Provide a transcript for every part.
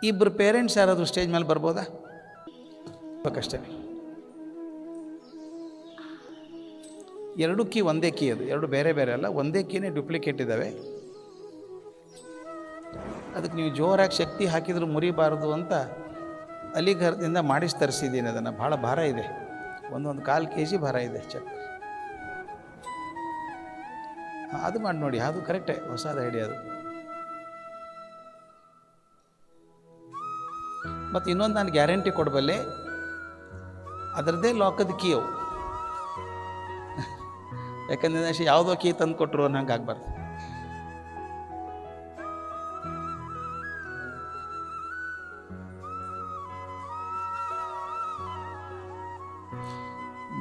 ಇಬ್ಬರು ಪೇರೆಂಟ್ಸ್ ಯಾರಾದರೂ ಸ್ಟೇಜ್ ಮೇಲೆ ಬರ್ಬೋದಾ? ಬೇಕಷ್ಟೇ. ಎರಡು ಕೀ ಒಂದೇ ಕೀ, ಅದು ಎರಡು ಬೇರೆ ಬೇರೆ ಅಲ್ಲ, ಒಂದೇ ಕೀನೇ ಡ್ಯೂಪ್ಲಿಕೇಟ್ ಇದ್ದಾವೆ. ಅದಕ್ಕೆ ನೀವು ಜೋರಾಗಿ ಶಕ್ತಿ ಹಾಕಿದರೂ ಮುರಿಬಾರ್ದು ಅಂತ ಅಲಿಘರದಿಂದ ಮಾಡಿಸಿ ತರಿಸಿದ್ದೀನಿ. ಅದನ್ನು ಭಾಳ ಭಾರ ಇದೆ, ಒಂದೊಂದು 1/4 kg ಭಾರ ಇದೆ ಚೆಕ್. ಅದು ಮಾಡಿ ನೋಡಿ, ಅದು ಕರೆಕ್ಟೇ, ಹೊಸದು ಐಡಿಯಾ ಅದು. ಮತ್ತು ಇನ್ನೊಂದು ನಾನು ಗ್ಯಾರಂಟಿ ಕೊಡಬಲ್ಲೆ, ಅದರದ್ದೇ ಲಾಕದ ಕೀ ಅವು. ಯಾಕಂದ್ರೆ ಯಾವುದೋ ಕೀ ತಂದು ಕೊಟ್ಟರು ಅನ್ನಂಗೆ ಆಗ್ಬಾರ್ದು.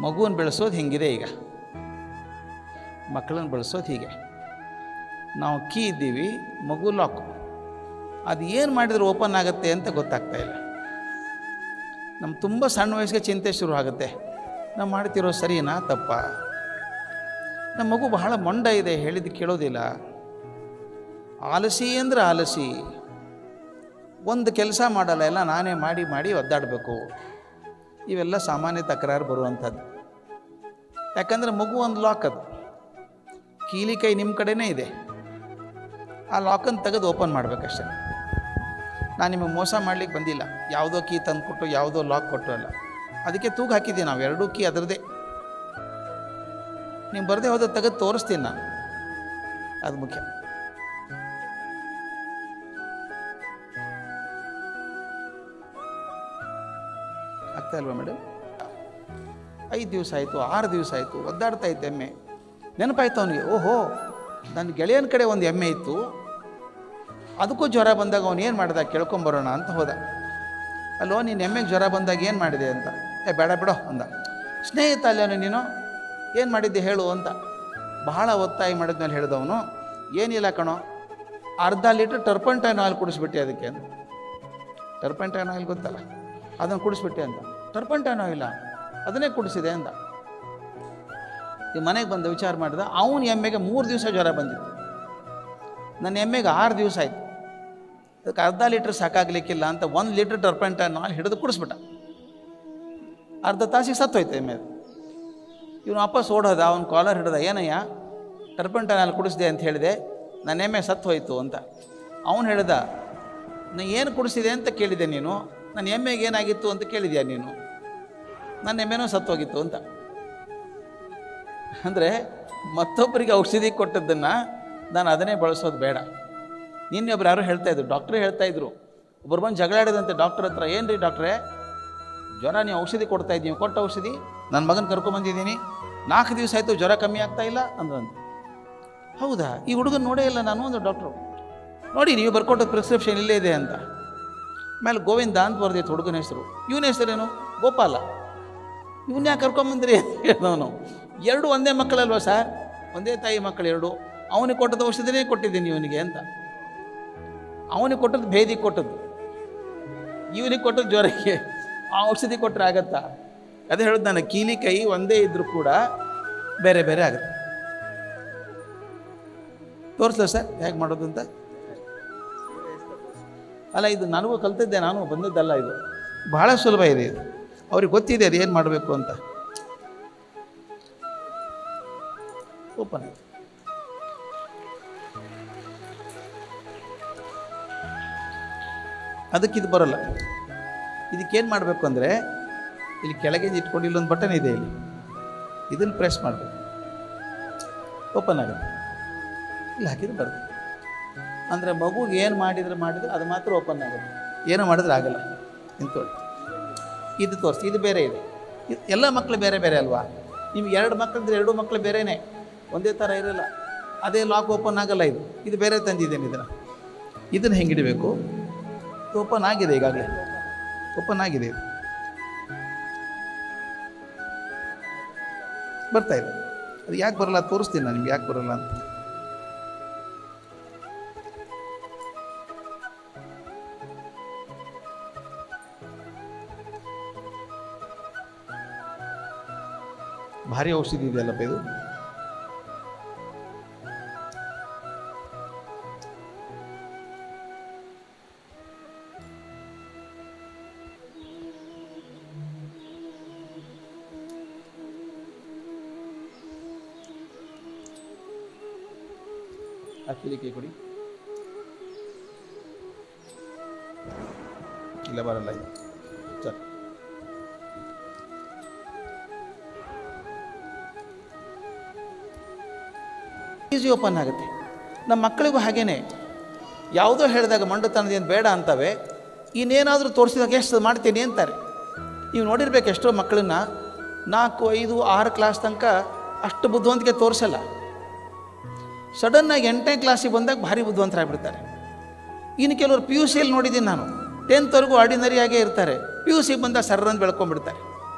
ಮಗುವನ್ನು ಬೆಳೆಸೋದು ಹಿಂಗಿದೆ. ಈಗ ಮಕ್ಕಳನ್ನು ಬೆಳೆಸೋದು ಹೀಗೆ, ನಾವು ಕೀ ಇದ್ದೀವಿ, ಮಗು ಲಾಕು. ಅದು ಏನು ಮಾಡಿದ್ರೆ ಓಪನ್ ಆಗುತ್ತೆ ಅಂತ ಗೊತ್ತಾಗ್ತಾ ಇಲ್ಲ. ನಮ್ಮ ತುಂಬ ಸಣ್ಣ ವಯಸ್ಸಿಗೆ ಚಿಂತೆ ಶುರು ಆಗುತ್ತೆ, ನಾವು ಮಾಡ್ತಿರೋ ಸರಿನಾ ತಪ್ಪ. ನಮ್ಮ ಮಗು ಬಹಳ ಮೊಂಡ ಇದೆ, ಹೇಳಿದ್ದು ಕೇಳೋದಿಲ್ಲ, ಆಲಸಿ ಅಂದರೆ ಆಲಸಿ, ಒಂದು ಕೆಲಸ ಮಾಡಲ್ಲ, ಎಲ್ಲ ನಾನೇ ಮಾಡಿ ಮಾಡಿ ಒದ್ದಾಡಬೇಕು. ಇವೆಲ್ಲ ಸಾಮಾನ್ಯ ತಕರಾರು ಬರುವಂಥದ್ದು. ಯಾಕಂದರೆ ಮಗು ಒಂದು ಲಾಕ್, ಅದು ಕೀಲಿ ಕೈ ನಿಮ್ಮ ಕಡೆನೇ ಇದೆ, ಆ ಲಾಕನ್ನು ತೆಗೆದು ಓಪನ್ ಮಾಡಬೇಕಷ್ಟೆ. ನಾನು ನಿಮಗೆ ಮೋಸ ಮಾಡಲಿಕ್ಕೆ ಬಂದಿಲ್ಲ, ಯಾವುದೋ ಕೀ ತಂದು ಕೊಟ್ಟು ಯಾವುದೋ ಲಾಕ್ ಕೊಟ್ಟು ಅಲ್ಲ. ಅದಕ್ಕೆ ತೂಗ ಹಾಕಿದ್ದೀವಿ ನಾವು, ಎರಡೂ ಕೀ ಅದರದ್ದೇ. ನೀವು ಬರದೇ ಹೋದ ತೆಗೆದು ತೋರಿಸ್ತೀನಿ ನಾನು, ಅದು ಮುಖ್ಯ. ಆಗ್ತಾ ಇಲ್ವಾ ಮೇಡಮ್? 5 ದಿವಸ ಆಯಿತು, 6 ದಿವಸ ಆಯಿತು, ಒದ್ದಾಡ್ತಾ ಇತ್ತು ಎಮ್ಮೆ. ನೆನಪಾಯ್ತು ಅವನಿಗೆ, ಓಹೋ ನನ್ನ ಗೆಳೆಯನ ಕಡೆ ಒಂದು ಎಮ್ಮೆ ಇತ್ತು, ಅದಕ್ಕೂ ಜ್ವರ ಬಂದಾಗ ಅವನು ಏನು ಮಾಡ್ದ ಕೇಳ್ಕೊಂಬರೋಣ ಅಂತ ಹೋದ. ಅಲ್ಲೋ ನೀನು ಎಮ್ಮೆಗೆ ಜ್ವರ ಬಂದಾಗ ಏನು ಮಾಡಿದೆ ಅಂತ. ಬೇಡ ಬಿಡೋ ಅಂದ. ಸ್ನೇಹಿತ ಅಲ್ಲವನು ನೀನು, ಏನು ಮಾಡಿದ್ದೆ ಹೇಳು ಅಂತ ಬಹಳ ಒತ್ತಾಯ ಮಾಡಿದ್ಮೇಲೆ ಹೇಳಿದವನು, ಏನಿಲ್ಲ ಕಣೋ, ಅರ್ಧ ಲೀಟ್ರ್ ಟರ್ಪಂಟೈನ್ ಆಯಿಲ್ ಕುಡಿಸ್ಬಿಟ್ಟೆ ಅದಕ್ಕೆ ಅಂತ. ಟರ್ಪಂಟೈನ್ ಆಯಿಲ್ ಗೊತ್ತಲ್ಲ, ಅದನ್ನು ಕುಡಿಸ್ಬಿಟ್ಟೆ ಅಂತ. ಟರ್ಪಂಟೈನ್ ಆಯಿಲ್ಲ, ಅದನ್ನೇ ಕುಡಿಸಿದೆ ಅಂದ. ಈ ಮನೆಗೆ ಬಂದು ವಿಚಾರ ಮಾಡಿದ, ಅವನ ಎಮ್ಮೆಗೆ 3 ದಿವಸ ಜ್ವರ ಬಂದಿತ್ತು, ನನ್ನ ಎಮ್ಮೆಗೆ 6 ದಿವಸ ಆಯಿತು. ಅದಕ್ಕೆ ಅರ್ಧ ಲೀಟ್ರ್ ಸಾಕಾಗಲಿಕ್ಕಿಲ್ಲ ಅಂತ 1 ಲೀಟ್ರ್ ಟರ್ಪಂಟೈನ್ ಆಯಿಲ್ ಹಿಡಿದು ಕುಡಿಸ್ಬಿಟ್ಟ. ಅರ್ಧ ತಾಸಿಗೆ ಸತ್ತೋಯ್ತು ಎಮ್ಮೆ. ಇವನು ವಾಪಸ್ ಓಡೋದ, ಅವನ ಕಾಲರ್ ಹಿಡ್ದ, ಏನಯ್ಯ ಟರ್ಪಂಟೈನ್ ಆಯಿಲ್ ಕುಡಿಸಿದೆ ಅಂತ ಹೇಳಿದೆ, ನನ್ನ ಎಮ್ಮೆ ಸತ್ತು ಹೋಯಿತು ಅಂತ. ಅವನು ಹೇಳ್ದ, ನಾನು ಏನು ಕುಡಿಸಿದೆ ಅಂತ ಕೇಳಿದೆ ನೀನು, ನನ್ನ ಎಮ್ಮೆಗೆ ಏನಾಗಿತ್ತು ಅಂತ ಕೇಳಿದ್ಯಾ ನೀನು, ನನ್ನ ಎಮ್ಮೆನೂ ಸತ್ತೋಗಿತ್ತು ಅಂತ. ಅಂದರೆ ಮತ್ತೊಬ್ಬರಿಗೆ ಔಷಧಿ ಕೊಟ್ಟದ್ದನ್ನು ನಾನು ಅದನ್ನೇ ಬಳಸೋದು ಬೇಡ. ನಿನ್ನೆ ಒಬ್ರು ಯಾರು ಹೇಳ್ತಾಯಿದ್ರು, ಡಾಕ್ಟ್ರೇ ಹೇಳ್ತಾಯಿದ್ರು, ಒಬ್ಬರು ಬಂದು ಜಗಳಾಡಿದಂತೆ ಡಾಕ್ಟ್ರ್ ಹತ್ರ, ಏನು ರೀ ಡಾಕ್ಟ್ರೇ ಜ್ವರ ನೀವು ಔಷಧಿ ಕೊಡ್ತಾಯಿದ್ದೀವಿ, ಕೊಟ್ಟ ಔಷಧಿ ನನ್ನ ಮಗನ ಕರ್ಕೊಂಬಂದಿದ್ದೀನಿ, 4 ದಿವಸ ಆಯಿತು ಜ್ವರ ಕಮ್ಮಿ ಆಗ್ತಾ ಇಲ್ಲ ಅಂದ್ರಂತೆ. ಹೌದಾ, ಈ ಹುಡುಗನ ನೋಡೇ ಇಲ್ಲ ನಾನು ಒಂದು ಡಾಕ್ಟ್ರು. ನೋಡಿ ನೀವು ಬರ್ಕೊಟ್ಟದ ಪ್ರಿಸ್ಕ್ರಿಪ್ಷನ್ ಇಲ್ಲೇ ಇದೆ ಅಂತ. ಆಮೇಲೆ ಗೋವಿಂದ ಅಂತ ಬರ್ದಿತ್ತು ಹುಡುಗನ ಹೆಸರು. ಇವನ ಹೆಸರೇನು? ಗೋಪಾಲ. ಇವನ್ನ ಯಾಕೆ ಕರ್ಕೊಂಬಂದ್ರಿ ಅಂತ ಹೇಳಿದವನು. 2 ಒಂದೇ ಮಕ್ಕಳಲ್ವ ಸರ್, ಒಂದೇ ತಾಯಿ ಮಕ್ಕಳು 2. ಅವನಿಗೆ ಕೊಟ್ಟದ್ದು ಔಷಧಿನೇ ಕೊಟ್ಟಿದ್ದೀನಿ ಇವನಿಗೆ ಅಂತ. ಅವನಿಗೆ ಕೊಟ್ಟದ್ದು ಭೇದಿಗೆ ಕೊಟ್ಟದ್ದು, ಇವನಿಗೆ ಕೊಟ್ಟದ್ದು ಜ್ವರಕ್ಕೆ. ಆ ಔಷಧಿ ಕೊಟ್ಟರೆ ಆಗತ್ತಾ? ಅದೇ ಹೇಳೋದು ನಾನು, ಕೀಲಿ ಕೈ ಒಂದೇ ಇದ್ದರೂ ಕೂಡ ಬೇರೆ ಬೇರೆ ಆಗುತ್ತೆ. ತೋರಿಸ್ಲ ಸರ್ ಹೇಗೆ ಮಾಡೋದು ಅಂತ? ಅಲ್ಲ, ಇದು ನನಗೂ ಕಲ್ತಿದ್ದೆ, ನಾನು ಬಂದದ್ದಲ್ಲ, ಇದು ಬಹಳ ಸುಲಭ ಇದೆ. ಇದು ಅವ್ರಿಗೆ ಗೊತ್ತಿದೆ ಅದು ಏನು ಮಾಡಬೇಕು ಅಂತ. ಓಪನ್ ಅದಕ್ಕಿದು ಬರೋಲ್ಲ. ಇದಕ್ಕೇನು ಮಾಡಬೇಕು ಅಂದರೆ, ಇಲ್ಲಿ ಕೆಳಗೆ ಇಟ್ಕೊಂಡು ಇಲ್ಲೊಂದು ಬಟನ್ ಇದೆ, ಇಲ್ಲಿ ಇದನ್ನು ಪ್ರೆಸ್ ಮಾಡಬೇಕು, ಓಪನ್ ಆಗುತ್ತೆ. ಇಲ್ಲಿ ಹಾಕಿದ್ರೆ ಬರುತ್ತೆ. ಅಂದರೆ ಮಗುಗೆ ಏನು ಮಾಡಿದ್ರೆ ಅದು ಮಾತ್ರ ಓಪನ್ ಆಗುತ್ತೆ, ಏನೋ ಮಾಡಿದ್ರೆ ಆಗಲ್ಲ. ಇಂತೋಳಿ ಇದು ತೋರಿಸಿ, ಇದು ಬೇರೆ ಇದೆ. ಎಲ್ಲ ಮಕ್ಕಳು ಬೇರೆ ಬೇರೆ ಅಲ್ವಾ? ನಿಮ್ಗೆ 2 ಮಕ್ಕಳಿದ್ರೆ 2 ಮಕ್ಕಳು ಬೇರೆಯೇ, ಒಂದೇ ಥರ ಇರೋಲ್ಲ. ಅದೇ ಲಾಕ್ ಓಪನ್ ಆಗಲ್ಲ. ಇದು ಬೇರೆ ತಂದಿದ್ದೇನೆ. ಇದನ್ನು ಹೆಂಗೆ ಇಡಬೇಕು? ಓಪನ್ ಆಗಿದೆ, ಈಗಾಗಲೇ ಓಪನ್ ಆಗಿದೆ. ಇದು ಬರ್ತಾ ಇದೆ. ಅದು ಯಾಕೆ ಬರಲ್ಲ ತೋರಿಸ್ತೀನಿ ನಾನು ನಿಮ್ಗೆ, ಯಾಕೆ ಬರಲ್ಲ ಅಂತ. ಭಾರಿ ಔಷಧಿ ಇದೆಯಲ್ಲಪ್ಪ ಇದು. ಆಕ್ಚುಲಿ ಕೈ ಕೊಡಿ. ಇಲ್ಲ ಬರಲ್ಲ ಇದು ಸರ್. ಈಸಿ ಓಪನ್ ಆಗುತ್ತೆ. ನಮ್ಮ ಮಕ್ಕಳಿಗೂ ಹಾಗೇನೆ ಯಾವುದೋ ಹೇಳಿದಾಗ ಮಂಡುತನದೇನು ಬೇಡ ಅಂತವೆ, ಇನ್ನೇನಾದರೂ ತೋರಿಸಿದಾಗ ಎಷ್ಟು ಮಾಡ್ತೀನಿ ಅಂತಾರೆ. ನೀವು ನೋಡಿರ್ಬೇಕು ಎಷ್ಟೋ ಮಕ್ಕಳನ್ನ 4, 5, 6 ಕ್ಲಾಸ್ ತನಕ ಅಷ್ಟು ಬುದ್ಧಿವಂತಿಕೆ ತೋರಿಸಲ್ಲ. ಸಡನ್ನಾಗಿ 8ನೇ ಕ್ಲಾಸಿಗೆ ಬಂದಾಗ ಭಾರಿ ಬುದ್ಧಿವಂತರಾಗ್ಬಿಡ್ತಾರೆ. ಇನ್ನು ಕೆಲವರು ಪಿ ಯು ಸಿಯಲ್ಲಿ ನೋಡಿದ್ದೀನಿ ನಾನು, 10th ಆರ್ಡಿನರಿಯಾಗೇ ಇರ್ತಾರೆ, ಪಿ ಯು ಸಿಗೆ ಬಂದಾಗ ಸರ್ರಂದು ಬೆಳ್ಕೊಂಡ್ಬಿಡ್ತಾರೆ.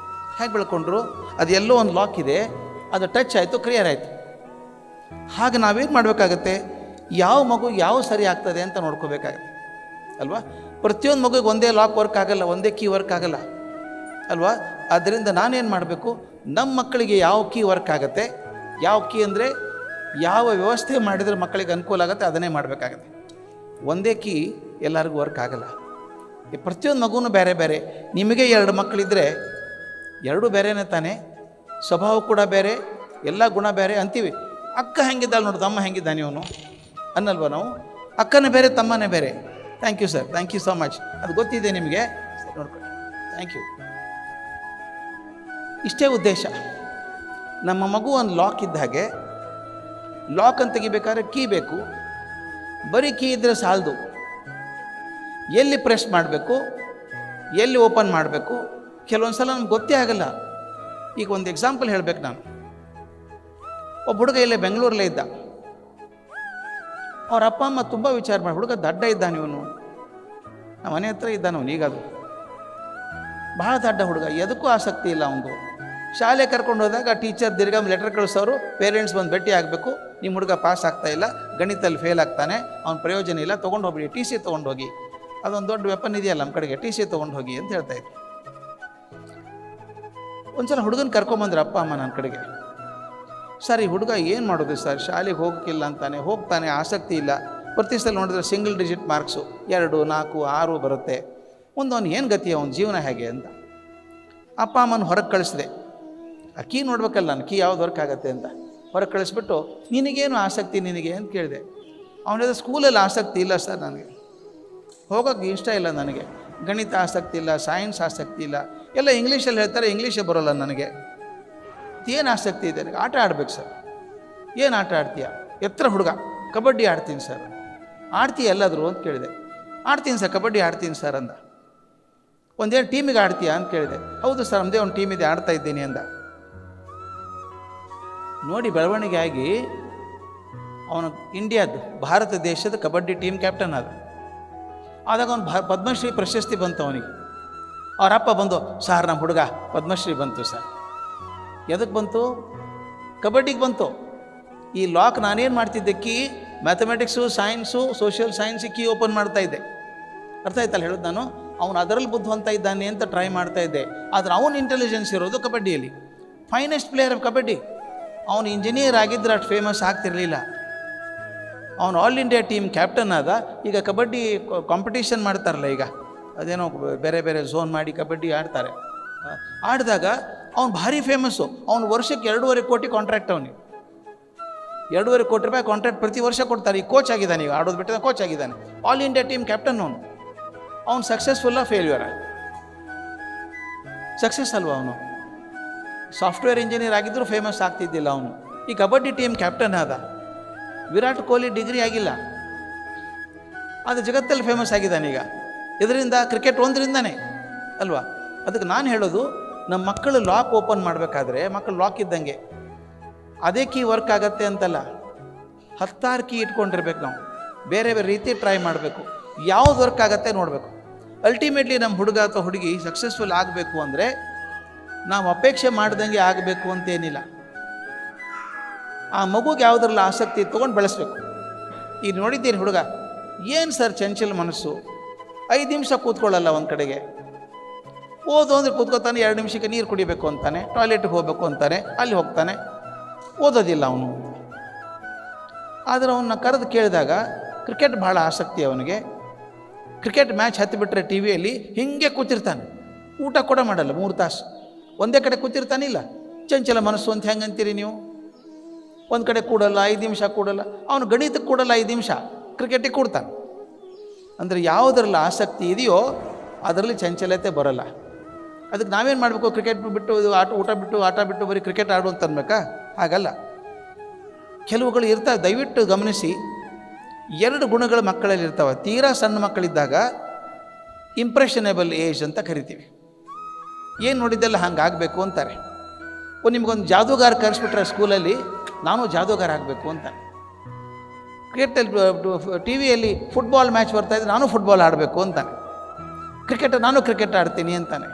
ಹೇಗೆ ಬೆಳ್ಕೊಂಡ್ರು? ಅದು ಎಲ್ಲೋ ಒಂದು ಲಾಕ್ ಇದೆ, ಅದು ಟಚ್ ಆಯಿತು, ಕ್ಲಿಯರ್ ಆಯಿತು. ಹಾಗೆ ನಾವೇನು ಮಾಡಬೇಕಾಗತ್ತೆ, ಯಾವ ಮಗು ಯಾವ ಸರಿ ಆಗ್ತದೆ ಅಂತ ನೋಡ್ಕೋಬೇಕಾಗತ್ತೆ ಅಲ್ವಾ. ಪ್ರತಿಯೊಂದು ಮಗುಗೆ ಒಂದೇ ಲಾಕ್ ವರ್ಕ್ ಆಗಲ್ಲ, ಒಂದೇ ಕೀ ವರ್ಕ್ ಆಗಲ್ಲ ಅಲ್ವಾ. ಆದ್ದರಿಂದ ನಾನೇನು ಮಾಡಬೇಕು, ನಮ್ಮ ಮಕ್ಕಳಿಗೆ ಯಾವ ಕೀ ವರ್ಕ್ ಆಗುತ್ತೆ, ಯಾವ ಕೀ ಅಂದರೆ ಯಾವ ವ್ಯವಸ್ಥೆ ಮಾಡಿದರೆ ಮಕ್ಕಳಿಗೆ ಅನುಕೂಲ ಆಗುತ್ತೆ ಅದನ್ನೇ ಮಾಡಬೇಕಾಗತ್ತೆ. ಒಂದೇ ಕೀ ಎಲ್ಲರಿಗೂ ವರ್ಕ್ ಆಗಲ್ಲ. ಪ್ರತಿಯೊಂದು ಮಗುನೂ ಬೇರೆ ಬೇರೆ. ನಿಮಗೆ 2 ಮಕ್ಕಳಿದ್ದರೆ 2 ಬೇರೆನೇ ತಾನೇ, ಸ್ವಭಾವ ಕೂಡ ಬೇರೆ, ಎಲ್ಲ ಗುಣ ಬೇರೆ ಅಂತೀವಿ. ಅಕ್ಕ ಹೆಂಗಿದ್ದಾಳೆ ನೋಡು, ತಮ್ಮ ಹೆಂಗಿದ್ದಾನೆ ಇವನು ಅನ್ನಲ್ವ ನಾವು. ಅಕ್ಕನೇ ಬೇರೆ, ತಮ್ಮನೇ ಬೇರೆ. Thank you sir, thank you so much. ಅದು ಗೊತ್ತಿದೆ ನಿಮಗೆ, ನೋಡ್ಕೊಳ್ಳಿ. Thank you. ಇಷ್ಟೇ ಉದ್ದೇಶ. ನಮ್ಮ ಮಗು ಒಂದು ಲಾಕ್ ಇದ್ದ ಹಾಗೆ, ಲಾಕ್ ಅಂತ ತೆಗಿಬೇಕಾದ್ರೆ ಕೀ ಬೇಕು. ಬರೀ ಕೀ ಇದ್ದರೆ ಸಾಲದು. ಎಲ್ಲಿ ಪ್ರೆಸ್ ಮಾಡಬೇಕು, ಎಲ್ಲಿ ಓಪನ್ ಮಾಡಬೇಕು, ಕೆಲವೊಂದು ಸಲ ನಮ್ಗೆ ಗೊತ್ತೇ ಆಗಲ್ಲ. ಈಗ ಒಂದು ಎಕ್ಸಾಂಪಲ್ ಹೇಳಬೇಕು ನಾನು. ಒಬ್ಬ ಹುಡುಗ ಇಲ್ಲೇ ಬೆಂಗಳೂರಲ್ಲೇ ಇದ್ದ. ಅವ್ರ ಅಪ್ಪ ಅಮ್ಮ ತುಂಬ ವಿಚಾರ ಮಾಡಿ, ಹುಡುಗ ದಡ್ಡ ಇದ್ದಾನೆ ಇವನು, ನಮ್ಮ ಮನೆ ಹತ್ರ ಇದ್ದಾನವನು. ಈಗದು ಭಾಳ ದಡ್ಡ ಹುಡುಗ, ಎದಕ್ಕೂ ಆಸಕ್ತಿ ಇಲ್ಲ ಅವನು. ಶಾಲೆ ಕರ್ಕೊಂಡು ಹೋದಾಗ ಟೀಚರ್ ತಿರ್ಗಾ ಲೆಟರ್ ಕಳಿಸೋರು, ಪೇರೆಂಟ್ಸ್ ಬಂದು ಭೇಟಿ ಆಗಬೇಕು, ನಿಮ್ಮ ಹುಡುಗ ಪಾಸ್ ಆಗ್ತಾ ಇಲ್ಲ, ಗಣಿತದಲ್ಲಿ ಫೇಲ್ ಆಗ್ತಾನೆ, ಅವ್ನ ಪ್ರಯೋಜನ ಇಲ್ಲ, ತೊಗೊಂಡು ಹೋಗ್ಬಿಡಿ, ಟಿ ಸಿ ತೊಗೊಂಡು ಹೋಗಿ. ಅದೊಂದು ದೊಡ್ಡ ವೆಪನ್ ಇದೆಯಲ್ಲ ನಮ್ಮ ಕಡೆಗೆ, ಟಿ ಸಿ ತೊಗೊಂಡು ಹೋಗಿ ಅಂತ ಹೇಳ್ತಾ ಇದ್ರು. ಒಂದ್ಸಲ ಹುಡುಗನ ಕರ್ಕೊಂಬಂದ್ರೆ ಅಪ್ಪ ಅಮ್ಮ ನನ್ನ ಕಡೆಗೆ. ಸರ್ ಈ ಹುಡುಗ ಏನು ಮಾಡೋದು ಸರ್, ಶಾಲೆಗೆ ಹೋಗೋಕ್ಕಿಲ್ಲ ಅಂತಾನೆ, ಹೋಗ್ತಾನೆ, ಆಸಕ್ತಿ ಇಲ್ಲ, ಪ್ರತಿ ಸಲ ನೋಡಿದ್ರೆ ಸಿಂಗಲ್ ಡಿಜಿಟ್ ಮಾರ್ಕ್ಸು 2, 4, 6 ಬರುತ್ತೆ, ಅವ್ನು ಏನು ಗತಿ, ಅವನ ಜೀವನ ಹೇಗೆ ಅಂತ ಅಪ್ಪ ಅಮ್ಮನ ಹೊರಗೆ ಕಳಿಸಿದೆ. ಆ ಕೀ ನೋಡ್ಬೇಕಲ್ಲ ನಾನು, ಕೀ ಯಾವ್ದು ವರ್ಕ್ ಆಗುತ್ತೆ ಅಂತ ಹೊರಗೆ ಕಳಿಸ್ಬಿಟ್ಟು, ನಿನಗೇನು ಆಸಕ್ತಿ ನಿನಗೆ ಅಂತ ಕೇಳಿದೆ. ಅವನಿಗೆ ಸ್ಕೂಲಲ್ಲಿ ಆಸಕ್ತಿ ಇಲ್ಲ ಸರ್, ನನಗೆ ಹೋಗೋಕ್ಕೆ ಇಷ್ಟ ಇಲ್ಲ, ನನಗೆ ಗಣಿತ ಆಸಕ್ತಿ ಇಲ್ಲ, ಸೈನ್ಸ್ ಆಸಕ್ತಿ ಇಲ್ಲ, ಎಲ್ಲ ಇಂಗ್ಲೀಷಲ್ಲಿ ಹೇಳ್ತಾರೆ, ಇಂಗ್ಲೀಷೇ ಬರೋಲ್ಲ ನನಗೆ. ಏನು ಆಸಕ್ತಿ ಇದೆ ನನಗೆ? ಆಟ ಆಡ್ಬೇಕು ಸರ್. ಏನು ಆಟ ಆಡ್ತೀಯ? ಎತ್ತರ ಹುಡುಗ, ಕಬಡ್ಡಿ ಆಡ್ತೀನಿ ಸರ್. ಆಡ್ತೀಯ ಎಲ್ಲಾದರೂ ಅಂತ ಕೇಳಿದೆ. ಆಡ್ತೀನಿ ಸರ್, ಕಬಡ್ಡಿ ಆಡ್ತೀನಿ ಸರ್ ಅಂದ. ಒಂದೇನು ಟೀಮಿಗೆ ಆಡ್ತೀಯಾ ಅಂತ ಕೇಳಿದೆ. ಹೌದು ಸರ್, ನಮ್ಮದೇ ಒಂದು ಟೀಮ್ ಇದೆ, ಆಡ್ತಾ ಇದ್ದೀನಿ ಅಂದ. ನೋಡಿ ಬೆಳವಣಿಗೆ ಆಗಿ ಅವನು ಇಂಡಿಯಾದ, ಭಾರತ ದೇಶದ ಕಬಡ್ಡಿ ಟೀಮ್ ಕ್ಯಾಪ್ಟನ್ ಆದ. ಆದಾಗ ಅವನು ಪದ್ಮಶ್ರೀ ಪ್ರಶಸ್ತಿ ಬಂತು ಅವನಿಗೆ. ಅವರಪ್ಪ ಬಂದು, ಸರ್ ನಮ್ಮ ಹುಡುಗ ಪದ್ಮಶ್ರೀ ಬಂತು ಸರ್. ಎದಕ್ಕೆ ಬಂತು? ಕಬಡ್ಡಿಗೆ ಬಂತು. ಈ ಲಾಕ್ ನಾನೇನು ಮಾಡ್ತಿದ್ದೆ, key mathematics, science, social science key open ಮಾಡ್ತಾ ಇದ್ದೆ. ಅರ್ಥ ಆಯ್ತಲ್ಲ ಹೇಳೋದು ನಾನು. ಅವನು ಅದರಲ್ಲಿ ಬುದ್ಧಿವಂತ ಇದ್ದಾನೆ ಅಂತ ಟ್ರೈ ಮಾಡ್ತಾ ಇದ್ದೆ. ಆದರೆ ಅವನ ಇಂಟೆಲಿಜೆನ್ಸ್ ಇರೋದು ಕಬಡ್ಡಿಯಲ್ಲಿ. Finest player of kabaddi. ಅವನು ಇಂಜಿನಿಯರ್ ಆಗಿದ್ದರೆ ಅಷ್ಟು ಫೇಮಸ್ ಆಗ್ತಿರಲಿಲ್ಲ. ಅವನು ಆಲ್ ಇಂಡಿಯಾ ಟೀಮ್ ಕ್ಯಾಪ್ಟನ್ ಆದ. ಈಗ ಕಬಡ್ಡಿ ಕಾಂಪಿಟೇಷನ್ ಮಾಡ್ತಾರಲ್ಲ, ಈಗ ಅದೇನೋ ಬೇರೆ ಬೇರೆ ಝೋನ್ ಮಾಡಿ ಕಬಡ್ಡಿ ಆಡ್ತಾರೆ. ಆಡಿದಾಗ ಅವ್ನು ಭಾರಿ ಫೇಮಸ್ಸು. ಅವ್ನು ವರ್ಷಕ್ಕೆ 2.5 ಕೋಟಿ ಕಾಂಟ್ರಾಕ್ಟ್. ಅವನಿಗೆ 2.5 ಕೋಟಿ ರೂಪಾಯಿ ಕಾಂಟ್ರಾಕ್ಟ್ ಪ್ರತಿ ವರ್ಷ ಕೊಡ್ತಾರೆ. ಈಗ ಕೋಚ್ ಆಗಿದ್ದಾನೆ, ಈಗ ಆಡೋದು ಬಿಟ್ಟಿದ್ದ ಕೋಚ್ ಆಗಿದ್ದಾನೆ. ಆಲ್ ಇಂಡಿಯಾ ಟೀಮ್ ಕ್ಯಾಪ್ಟನ್ ಅವನು ಸಕ್ಸಸ್ಫುಲ್ಲ ಫೇಲ್ಯೂರ? ಸಕ್ಸಸ್ ಅಲ್ವಾ ಅವನು? ಸಾಫ್ಟ್ವೇರ್ ಇಂಜಿನಿಯರ್ ಆಗಿದ್ದರೂ ಫೇಮಸ್ ಆಗ್ತಿದ್ದಿಲ್ಲ ಅವನು. ಈ ಕಬಡ್ಡಿ ಟೀಮ್ ಕ್ಯಾಪ್ಟನ್ ಆದ. ವಿರಾಟ್ ಕೊಹ್ಲಿ ಡಿಗ್ರಿ ಆಗಿಲ್ಲ, ಅದು ಜಗತ್ತಲ್ಲಿ ಫೇಮಸ್ ಆಗಿದ್ದಾನೆ ಈಗ. ಇದರಿಂದ ಕ್ರಿಕೆಟ್ ಒಂದರಿಂದಾನೇ ಅಲ್ವಾ? ಅದಕ್ಕೆ ನಾನು ಹೇಳೋದು, ನಮ್ಮ ಮಕ್ಕಳು ಲಾಕ್ ಓಪನ್ ಮಾಡಬೇಕಾದ್ರೆ, ಮಕ್ಕಳು ಲಾಕ್ ಇದ್ದಂಗೆ, ಅದೇ ಕೀ ವರ್ಕ್ ಆಗತ್ತೆ ಅಂತಲ್ಲ, 10 ಕೀ ಇಟ್ಕೊಂಡಿರ್ಬೇಕು ನಾವು. ಬೇರೆ ಬೇರೆ ರೀತಿ ಟ್ರೈ ಮಾಡಬೇಕು, ಯಾವ್ದು ವರ್ಕ್ ಆಗತ್ತೆ ನೋಡಬೇಕು. ಅಲ್ಟಿಮೇಟ್ಲಿ ನಮ್ಮ ಹುಡುಗ ಅಥವಾ ಹುಡುಗಿ ಸಕ್ಸಸ್ಫುಲ್ ಆಗಬೇಕು ಅಂದರೆ ನಾವು ಅಪೇಕ್ಷೆ ಮಾಡ್ದಂಗೆ ಆಗಬೇಕು ಅಂತೇನಿಲ್ಲ. ಆ ಮಗುಗೆ ಯಾವುದ್ರಲ್ಲಿ ಆಸಕ್ತಿ ತೊಗೊಂಡು ಬೆಳೆಸ್ಬೇಕು. ಈಗ ನೋಡಿದ್ದೀನಿ ಹುಡುಗ, ಏನು ಸರ್ ಚಂಚಲ ಮನಸ್ಸು, 5 ನಿಮಿಷ ಕೂತ್ಕೊಳ್ಳಲ್ಲ ಒಂದು ಕಡೆಗೆ. ಓದು ಅಂದರೆ ಕೂತ್ಕೋತಾನೆ, 2 ನಿಮಿಷಕ್ಕೆ ನೀರು ಕುಡಿಬೇಕು ಅಂತಾನೆ, ಟಾಯ್ಲೆಟ್ಗೆ ಹೋಗಬೇಕು ಅಂತಾನೆ, ಅಲ್ಲಿ ಹೋಗ್ತಾನೆ, ಓದೋದಿಲ್ಲ ಅವನು. ಆದರೆ ಅವನ್ನ ಕರೆದು ಕೇಳಿದಾಗ ಕ್ರಿಕೆಟ್ ಭಾಳ ಆಸಕ್ತಿ ಅವನಿಗೆ. ಕ್ರಿಕೆಟ್ ಮ್ಯಾಚ್ ಹತ್ತಿಬಿಟ್ರೆ ಟಿ ವಿಯಲ್ಲಿ ಹೀಗೆ ಕೂತಿರ್ತಾನೆ, ಊಟ ಕೂಡ ಮಾಡಲ್ಲ 3 ತಾಸು ಒಂದೇ ಕಡೆ ಕೂತಿರ್ತಾನಿಲ್ಲ. ಚಂಚಲ ಮನಸ್ಸು ಅಂತ ಹೆಂಗಂತೀರಿ ನೀವು? ಒಂದು ಕಡೆ ಕೂಡಲ್ಲ, 5 ನಿಮಿಷ ಕೂಡಲ್ಲ. ಅವನು ಗಣಿತಕ್ಕೆ ಕೂಡಲ್ಲ, 5 ನಿಮಿಷ ಕ್ರಿಕೆಟಿಗೆ ಕೂಡ್ತಾನೆ. ಅಂದರೆ ಯಾವುದರಲ್ಲಿ ಆಸಕ್ತಿ ಇದೆಯೋ ಅದರಲ್ಲಿ ಚಂಚಲತೆ ಬರೋಲ್ಲ. ಅದಕ್ಕೆ ನಾವೇನು ಮಾಡಬೇಕು? ಕ್ರಿಕೆಟ್ ಬಿಟ್ಟು ಊಟ ಬಿಟ್ಟು ಬರೀ ಕ್ರಿಕೆಟ್ ಆಡು ಅಂತ ಅನ್ಬೇಕಾ? ಹಾಗಲ್ಲ. ಕೆಲವುಗಳು ಇರ್ತಾವೆ, ದಯವಿಟ್ಟು ಗಮನಿಸಿ. 2 ಗುಣಗಳು ಮಕ್ಕಳಲ್ಲಿ ಇರ್ತಾವೆ. ತೀರಾ ಸಣ್ಣ ಮಕ್ಕಳಿದ್ದಾಗ ಇಂಪ್ರೆಷನೇಬಲ್ ಏಜ್ ಅಂತ ಕರಿತೀವಿ. ಏನು ನೋಡಿದ್ದೆಲ್ಲ ಹಂಗಾಗಬೇಕು ಅಂತಾರೆ. ನಿಮಗೊಂದು ಜಾದೂಗಾರ ಕರೆಸ್ಬಿಟ್ರೆ ಸ್ಕೂಲಲ್ಲಿ, ನಾನು ಜಾದೂಗಾರ ಆಗಬೇಕು ಅಂತಾನೆ. ಕ್ರಿಕೆಟಲ್ಲಿ ಟಿ ವಿಯಲ್ಲಿ ಫುಟ್ಬಾಲ್ ಮ್ಯಾಚ್ ಬರ್ತಾಯಿದ್ರೆ ನಾನು ಫುಟ್ಬಾಲ್ ಆಡಬೇಕು ಅಂತಾನೆ. ನಾನು ಕ್ರಿಕೆಟ್ ಆಡ್ತೀನಿ ಅಂತಾನೆ.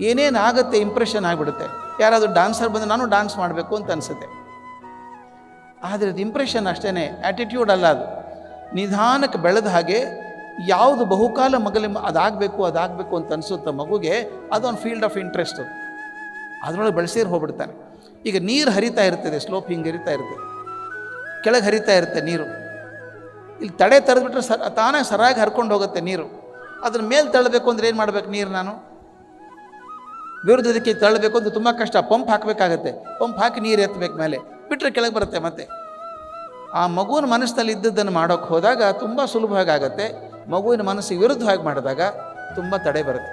ಏನೇನು ಆಗುತ್ತೆ, ಇಂಪ್ರೆಷನ್ ಆಗಿಬಿಡುತ್ತೆ. ಯಾರಾದರೂ ಡಾನ್ಸರ್ ಬಂದರೆ ನಾನು ಡಾನ್ಸ್ ಮಾಡಬೇಕು ಅಂತ ಅನಿಸುತ್ತೆ. ಆದರೆ ಅದು ಇಂಪ್ರೆಷನ್ ಅಷ್ಟೇ, ಆ್ಯಟಿಟ್ಯೂಡ್ ಅಲ್ಲ ಅದು. ನಿಧಾನಕ್ಕೆ ಬೆಳೆದ ಹಾಗೆ ಯಾವುದು ಬಹುಕಾಲ ಅದಾಗಬೇಕು ಅಂತ ಅನಿಸುತ್ತೆ ಮಗುಗೆ, ಅದೊಂದು ಫೀಲ್ಡ್ ಆಫ್ ಇಂಟ್ರೆಸ್ಟ್. ಅದರೊಳಗೆ ಬೆಳೆಸಿರು ಹೋಗ್ಬಿಡ್ತಾನೆ. ಈಗ ನೀರು ಹರಿತಾ ಇರ್ತದೆ, ಸ್ಲೋಪ್ ಹಿಂಗೆ ಹರಿತಾ ಇರ್ತದೆ, ಕೆಳಗೆ ಹರಿತಾ ಇರುತ್ತೆ ನೀರು. ಇಲ್ಲಿ ತಡೆ ತಡೆದ್ಬಿಟ್ರೆ ತಾನೇ ಸರಾಗಿ ಹರ್ಕೊಂಡು ಹೋಗುತ್ತೆ ನೀರು. ಅದ್ರ ಮೇಲೆ ತಳ್ಳಬೇಕು ಅಂದರೆ ಏನು ಮಾಡಬೇಕು? ನೀರು ನಾನು ವಿರುದ್ಧ ದಿಕ್ಕಿಗೆ ತಳ್ಳಬೇಕು ಅಂತ ತುಂಬ ಕಷ್ಟ. ಪಂಪ್ ಹಾಕಬೇಕಾಗತ್ತೆ. ಪಂಪ್ ಹಾಕಿ ನೀರು ಎತ್ತಬೇಕು, ಮೇಲೆ ಬಿಟ್ಟರೆ ಕೆಳಗೆ ಬರುತ್ತೆ. ಮತ್ತೆ ಆ ಮಗುವಿನ ಮನಸ್ಸಿನಲ್ಲಿ ಇದ್ದದ್ದನ್ನು ಮಾಡೋಕ್ಕೆ ಹೋದಾಗ ತುಂಬ ಸುಲಭವಾಗಿ ಆಗುತ್ತೆ. ಮಗುವಿನ ಮನಸ್ಸಿಗೆ ವಿರುದ್ಧವಾಗಿ ಮಾಡಿದಾಗ ತುಂಬ ತಡೆ ಬರುತ್ತೆ.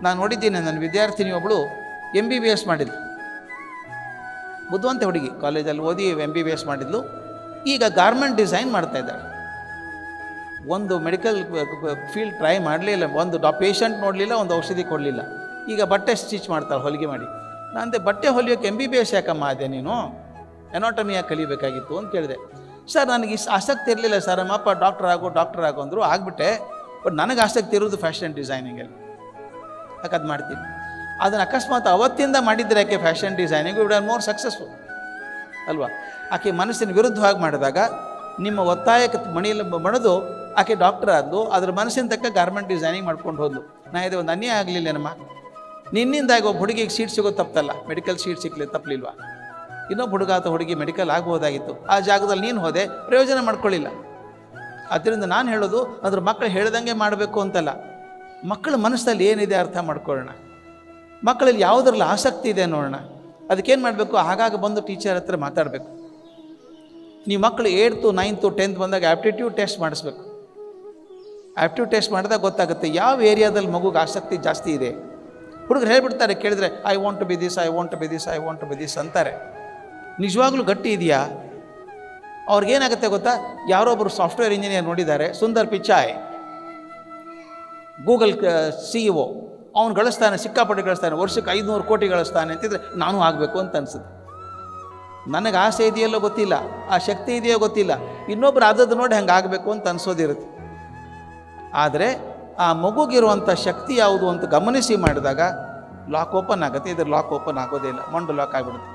ನಾನು ನೋಡಿದ್ದೀನಿ, ನನ್ನ ವಿದ್ಯಾರ್ಥಿನಿ ಒಬ್ಬಳು MBBS ಮಾಡಿದ್ಲು. ಬುದ್ಧಿವಂತ ಹುಡುಗಿ, ಕಾಲೇಜಲ್ಲಿ ಓದಿ MBBS ಮಾಡಿದ್ಲು. ಈಗ ಗಾರ್ಮೆಂಟ್ ಡಿಸೈನ್ ಮಾಡ್ತಾ ಇದ್ದಾಳೆ. ಒಂದು ಮೆಡಿಕಲ್ ಫೀಲ್ಡ್ ಟ್ರೈ ಮಾಡಲಿಲ್ಲ, ಒಂದು ಪೇಷಂಟ್ ನೋಡಲಿಲ್ಲ, ಒಂದು ಔಷಧಿ ಕೊಡಲಿಲ್ಲ. ಈಗ ಬಟ್ಟೆ ಸ್ಟಿಚ್ ಮಾಡ್ತಾಳೆ, ಹೊಲಿಗೆ ಮಾಡಿ. ನಾನು ಬಟ್ಟೆ ಹೊಲಿಯೋಕ್ಕೆ MBBS ಯಾಕಮ್ಮ ಅದೇ, ನೀನು ಎನಾಟಮಿಯಾಗಿ ಕಲಿಬೇಕಾಗಿತ್ತು ಅಂತ ಕೇಳಿದೆ. ಸರ್ ನನಗೆ ಆಸಕ್ತಿ ಇರಲಿಲ್ಲ ಸರ್, ನಮ್ಮಪ್ಪ ಡಾಕ್ಟರ್ ಆಗು ಅಂದರು, ಆಗಿಬಿಟ್ಟೆ. ಬಟ್ ನನಗೆ ಆಸಕ್ತಿ ಇರೋದು ಫ್ಯಾಷನ್ ಡಿಸೈನಿಂಗಲ್ಲಿ, ಯಾಕೆ ಅದು ಮಾಡ್ತೀನಿ. ಅದನ್ನು ಅಕಸ್ಮಾತ್ ಅವತ್ತಿಂದ ಮಾಡಿದರೆ ಯಾಕೆ fashion designing with are more successful ಅಲ್ವಾ? ಆಕೆ ಮನಸ್ಸಿನ ವಿರುದ್ಧವಾಗಿ ಮಾಡಿದಾಗ ನಿಮ್ಮ ಒತ್ತಾಯಕ್ಕೆ ಮಣಿದು ಆಕೆ ಡಾಕ್ಟರ್ ಆದಲು. ಅದ್ರ ಮನಸ್ಸಿನ ತಕ್ಕ ಗಾರ್ಮೆಂಟ್ ಡಿಸೈನಿಂಗ್ ಮಾಡ್ಕೊಂಡು ಹೋದ್ಲು. ಇದು ಒಂದು ಅನ್ಯಾಯ ಆಗಲಿಲ್ಲ ನಮ್ಮ ನಿನ್ನಿಂದಾಗಿ. ಒಬ್ಬ ಹುಡುಗಿಗೆ ಸೀಟ್ ಸಿಗೋದು ತಪ್ಪಲ್ಲ, ಮೆಡಿಕಲ್ ಸೀಟ್ ಸಿಕ್ಕಲಿ ತಪ್ಪಲಿಲ್ವಾ? ಇನ್ನೊಬ್ಬ ಹುಡುಗ ಅಥವಾ ಹುಡುಗಿ ಮೆಡಿಕಲ್ ಆಗ್ಬೋದಾಗಿತ್ತು, ಆ ಜಾಗದಲ್ಲಿ ನೀನು ಹೋದೆ, ಪ್ರಯೋಜನ ಮಾಡ್ಕೊಳ್ಳಿಲ್ಲ. ಅದರಿಂದ ನಾನು ಹೇಳೋದು, ಅದ್ರ ಮಕ್ಕಳು ಹೇಳ್ದಂಗೆ ಮಾಡಬೇಕು ಅಂತಲ್ಲ. ಮಕ್ಕಳ ಮನಸ್ಸಲ್ಲಿ ಏನಿದೆ ಅರ್ಥ ಮಾಡ್ಕೊಳ್ಳೋಣ. ಮಕ್ಕಳಲ್ಲಿ ಯಾವುದ್ರಲ್ಲಿ ಆಸಕ್ತಿ ಇದೆ ನೋಡೋಣ. ಅದಕ್ಕೇನು ಮಾಡಬೇಕು? ಆಗಾಗ ಬಂದು ಟೀಚರ್ ಹತ್ರ ಮಾತಾಡಬೇಕು. ನೀವು ಮಕ್ಕಳು 8th, 9th, 10th ಬಂದಾಗ ಆ್ಯಪ್ಟಿಟ್ಯೂಡ್ ಟೆಸ್ಟ್ ಮಾಡಿಸ್ಬೇಕು. ಆ್ಯಪ್ಟಿಟ್ಯೂಡ್ ಟೆಸ್ಟ್ ಮಾಡಿದಾಗ ಗೊತ್ತಾಗುತ್ತೆ ಯಾವ ಏರಿಯಾದಲ್ಲಿ ಮಗುಗೆ ಆಸಕ್ತಿ ಜಾಸ್ತಿ ಇದೆ. ಹುಡುಗರು ಹೇಳ್ಬಿಡ್ತಾರೆ, ಕೇಳಿದ್ರೆ I want to be this, I want to be this, I want to be this ಅಂತಾರೆ. ನಿಜವಾಗ್ಲೂ ಗಟ್ಟಿ ಇದೆಯಾ? ಅವ್ರಿಗೇನಾಗುತ್ತೆ ಗೊತ್ತಾ? ಯಾರೊಬ್ಬರು ಸಾಫ್ಟ್ವೇರ್ ಇಂಜಿನಿಯರ್ ನೋಡಿದ್ದಾರೆ, ಸುಂದರ್ ಪಿಚಾಯ್, ಗೂಗಲ್ CEO, ಅವ್ನು ಗಳಿಸ್ತಾನೆ, ಸಿಕ್ಕಾಪಟ್ಟೆ ಗಳಿಸ್ತಾನೆ, ವರ್ಷಕ್ಕೆ 500 ಕೋಟಿ ಗಳಿಸ್ತಾನೆ ಅಂತಿದ್ರೆ ನಾನು ಆಗಬೇಕು ಅಂತ ಅನಿಸುತ್ತೆ. ನನಗೆ ಆಸೆ ಇದೆಯಲ್ಲೋ ಗೊತ್ತಿಲ್ಲ, ಆ ಶಕ್ತಿ ಇದೆಯೋ ಗೊತ್ತಿಲ್ಲ, ಇನ್ನೊಬ್ರು ಆದದ್ದು ನೋಡಿ ಹಂಗೆ ಆಗಬೇಕು ಅಂತ ಅನಿಸೋದಿರುತ್ತೆ. ಆದರೆ ಆ ಮಗುಗಿರುವಂಥ ಶಕ್ತಿ ಯಾವುದು ಅಂತ ಗಮನಿಸಿ ಮಾಡಿದಾಗ ಲಾಕ್ ಓಪನ್ ಆಗುತ್ತೆ. ಇದ್ರ ಲಾಕ್ ಓಪನ್ ಆಗೋದೇ ಇಲ್ಲ, ಮಂಡು ಲಾಕ್ ಆಗಿಬಿಡುತ್ತೆ.